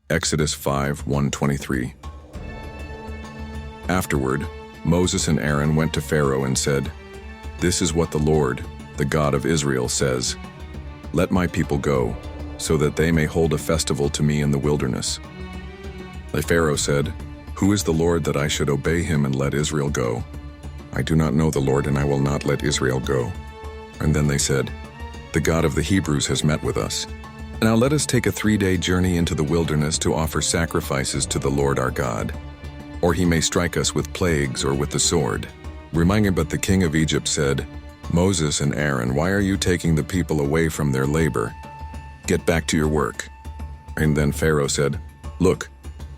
Exodus 5:1-23. Afterward, Moses and Aaron went to Pharaoh and said, "This is what the Lord, the God of Israel, says. Let my people go, so that they may hold a festival to me in the wilderness." The Pharaoh said, "Who is the Lord that I should obey him and let Israel go? I do not know the Lord, and I will not let Israel go." And then they said, "The God of the Hebrews has met with us. Now let us take a 3-day journey into the wilderness to offer sacrifices to the Lord our God. Or he may strike us with plagues or with the sword." But the king of Egypt said, "Moses and Aaron, why are you taking the people away from their labor? Get back to your work." And then Pharaoh said, "Look,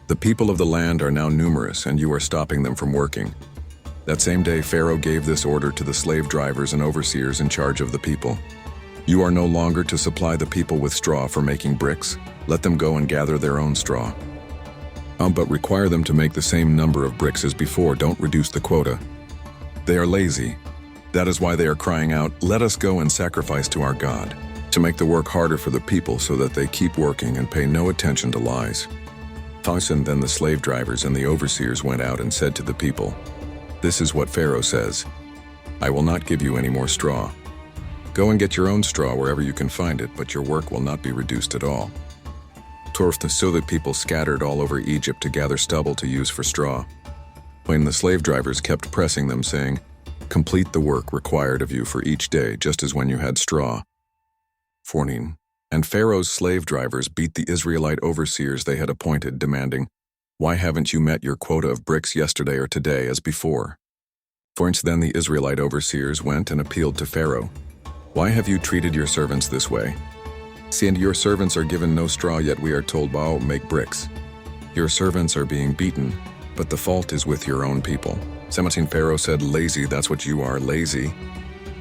the people of the land are now numerous, and you are stopping them from working." That same day Pharaoh gave this order to the slave drivers and overseers in charge of the people. "You are no longer to supply the people with straw for making bricks. Let them go and gather their own straw. But require them to make the same number of bricks as before. Don't reduce the quota. They are lazy. That is why they are crying out, 'Let us go and sacrifice to our God,' to make the work harder for the people so that they keep working and pay no attention to lies." Then the slave drivers and the overseers went out and said to the people, "This is what Pharaoh says. I will not give you any more straw. Go and get your own straw wherever you can find it, but your work will not be reduced at all." So the people scattered all over Egypt to gather stubble to use for straw. When the slave drivers kept pressing them, saying, "Complete the work required of you for each day, just as when you had straw." 14. And Pharaoh's slave drivers beat the Israelite overseers they had appointed, demanding, "Why haven't you met your quota of bricks yesterday or today as before?" Then the Israelite overseers went and appealed to Pharaoh, "Why have you treated your servants this way? See, and your servants are given no straw, yet we are told, 'Bow, make bricks.' Your servants are being beaten, but the fault is with your own people." 17. Pharaoh said, "Lazy, that's what you are, lazy.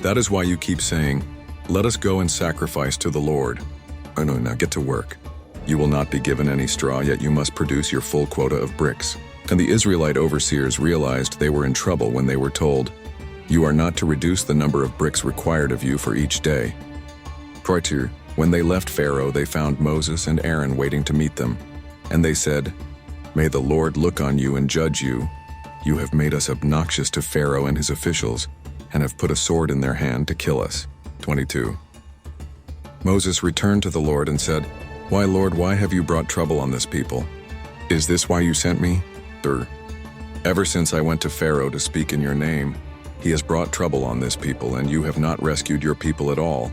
That is why you keep saying, 'Let us go and sacrifice to the Lord.' Oh no, now get to work. You will not be given any straw, yet you must produce your full quota of bricks." And the Israelite overseers realized they were in trouble when they were told, "You are not to reduce the number of bricks required of you for each day." When they left Pharaoh, they found Moses and Aaron waiting to meet them. And they said, "May the Lord look on you and judge you. You have made us obnoxious to Pharaoh and his officials, and have put a sword in their hand to kill us." 22. Moses returned to the Lord and said, "Why, Lord, why have you brought trouble on this people? Is this why you sent me? Ever since I went to Pharaoh to speak in your name, he has brought trouble on this people, and you have not rescued your people at all.